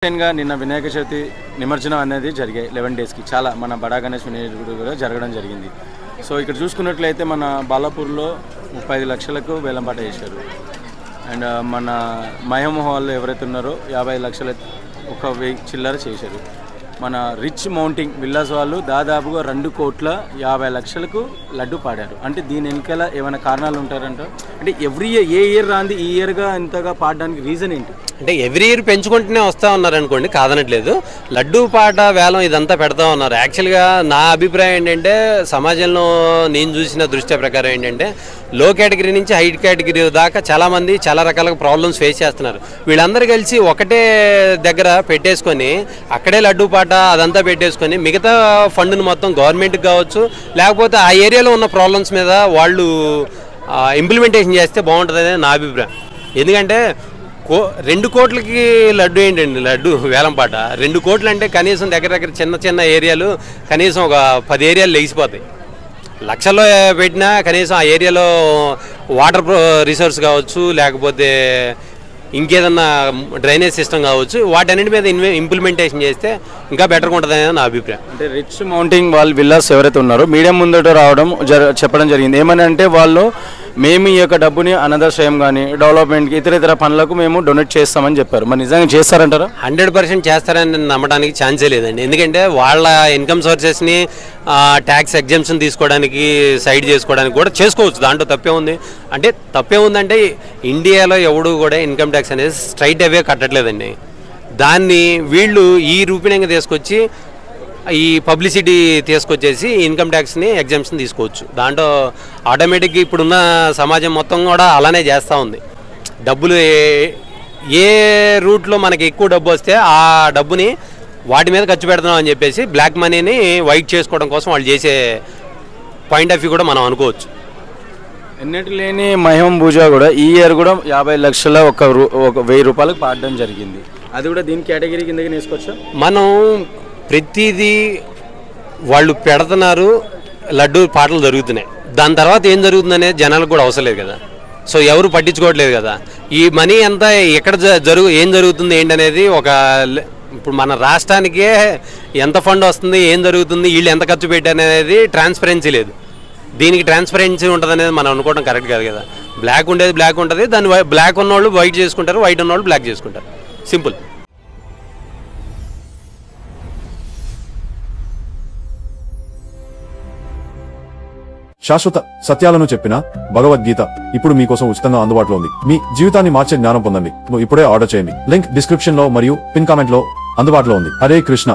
నిన్న వినాయక చవితి నిమజ్జనం అనేది జరిగాయి 11 డేస్కి చాలా మన బడా గణేష్ వినాయకుడు కూడా జరగడం జరిగింది. సో ఇక్కడ చూసుకున్నట్లయితే మన బాలాపూర్లో 35 లక్షలకు వేలంపాట చేశారు. అండ్ మన మహమ్ హాల్లో ఎవరైతే ఉన్నారో 50 లక్షల 1,000 చిల్లర చేశారు. మన రిచ్ మౌంటింగ్ విల్లాస్ వాళ్ళు దాదాపుగా 2,50 లక్షలకు లడ్డు పాడారు. అంటే దీని వెనకాల ఏమైనా కారణాలు ఉంటారంట? అంటే ఎవ్రీ ఏ ఇయర్ రాంది ఈ ఇయర్గా ఇంతగా పాడడానికి రీజన్ ఏంటి? అంటే ఎవ్రీ ఇయర్ పెంచుకుంటూనే వస్తూ ఉన్నారు అనుకోండి, కాదనట్లేదు. లడ్డూ పాట వేలం ఇదంతా పెడతా ఉన్నారు. యాక్చువల్గా నా అభిప్రాయం ఏంటంటే, సమాజంలో నేను చూసిన దృష్ట్యా ప్రకారం ఏంటంటే, లో కేటగిరీ నుంచి హై కేటగిరీ దాకా చాలామంది చాలా రకాల ప్రాబ్లమ్స్ ఫేస్ చేస్తున్నారు. వీళ్ళందరూ కలిసి ఒకటే దగ్గర పెట్టేసుకొని అక్కడే లడ్డూ పాట అదంతా పెట్టేసుకొని మిగతా ఫండ్ని మొత్తం గవర్నమెంట్కి కావచ్చు, లేకపోతే ఆ ఏరియాలో ఉన్న ప్రాబ్లమ్స్ మీద వాళ్ళు ఇంప్లిమెంటేషన్ చేస్తే బాగుంటుందని నా అభిప్రాయం. ఎందుకంటే 2 కోట్లకి లడ్డు ఏంటండి, లడ్డు వేలంపాట 2 కోట్లు అంటే కనీసం దగ్గర చిన్న చిన్న ఏరియాలు కనీసం ఒక 10 ఏరియాలు లెగిసిపోతాయి. లక్షల్లో పెట్టినా కనీసం ఆ ఏరియాలో వాటర్ రిసోర్స్ కావచ్చు, లేకపోతే ఇంకేదన్నా డ్రైనేజ్ సిస్టమ్ కావచ్చు, వాటన్నిటి మీద ఇంప్లిమెంటేషన్ చేస్తే ఇంకా బెటర్గా ఉంటుందని నా అభిప్రాయం. అంటే రిచ్ మౌంటింగ్ వాళ్ళు విల్లాస్ ఎవరైతే ఉన్నారో మీడియం ముందట రావడం చెప్పడం జరిగింది. ఏమని అంటే వాళ్ళు మేము ఈ యొక్క డబ్బుని అనాథాశ్రయం కానీ డెవలప్మెంట్కి ఇతర పనులకు మేము డొనేట్ చేస్తామని చెప్పారు. మరి నిజంగా చేస్తారంటారా? 100% చేస్తారని నమ్మడానికి ఛాన్సే లేదండి. ఎందుకంటే వాళ్ళ ఇన్కమ్ సోర్సెస్ని ట్యాక్స్ ఎగ్జంప్షన్ తీసుకోవడానికి, సైడ్ చేసుకోవడానికి కూడా చేసుకోవచ్చు. దాంట్లో తప్పే ఉంది. అంటే తప్పే ఉందంటే ఇండియాలో ఎవడు కూడా ఇన్కమ్ ట్యాక్స్ అనేది స్ట్రైట్ అవే కట్టట్లేదండి. దాన్ని వీళ్ళు ఈ రూపంగా తీసుకొచ్చి ఈ పబ్లిసిటీ తీసుకొచ్చేసి ఇన్కమ్ ట్యాక్స్ని ఎగ్జంప్షన్ తీసుకోవచ్చు. దాంట్లో ఆటోమేటిక్గా ఇప్పుడున్న సమాజం మొత్తం కూడా అలానే చేస్తూ ఉంది. డబ్బులు ఏ రూట్లో మనకి ఎక్కువ డబ్బు వస్తే ఆ డబ్బుని వాటి మీద ఖర్చు పెడతాం అని చెప్పేసి బ్లాక్ మనీని వైట్ చేసుకోవడం కోసం వాళ్ళు చేసే పాయింట్ ఆఫ్ వ్యూ కూడా మనం అనుకోవచ్చు. ఎన్నటి లేని మహమ్ పూజ కూడా ఈ ఇయర్ కూడా 50 లక్షల 1,000 రూపాయలకు పాడడం జరిగింది. అది కూడా దీని కేటగిరీ కిందకి వేసుకోవచ్చా? మనం ప్రతిదీ వాళ్ళు పెడుతున్నారు, లడ్డు పాటలు జరుగుతున్నాయి. దాని తర్వాత ఏం జరుగుతుందనేది జనాలకు కూడా అవసరం లేదు కదా. సో ఎవరు పట్టించుకోవట్లేదు కదా. ఈ మనీ అంతా ఎక్కడ ఏం జరుగుతుంది ఏంటనేది ఇప్పుడు మన రాష్ట్రానికే ఎంత ఫండ్ వస్తుంది, ఏం జరుగుతుంది, వీళ్ళు ఎంత ఖర్చు పెట్టారనేది ట్రాన్స్పరెన్సీ లేదు. దీనికి ట్రాన్స్పరెన్సీ ఉంటుంది అనేది మనం అనుకోవడం కరెక్ట్ కాదు కదా. బ్లాక్ ఉండేది బ్లాక్ ఉంటుంది, దాన్ని బ్లాక్ ఉన్నవాళ్ళు వైట్ చేసుకుంటారు, వైట్ ఉన్నవాళ్ళు బ్లాక్ చేసుకుంటారు. సింపుల్. శాశ్వత సత్యాలను చెప్పిన భగవద్గీత ఇప్పుడు మీకోసం ఉచితంగా అందుబాటులో ఉంది. మీ జీవితాన్ని మార్చే జ్ఞానం పొందండి. ఇప్పుడే ఆర్డర్ చేయండి. లింక్ డిస్క్రిప్షన్ లో మరియు పిన్ కామెంట్ లో అందుబాటులో ఉంది. హరే కృష్ణ.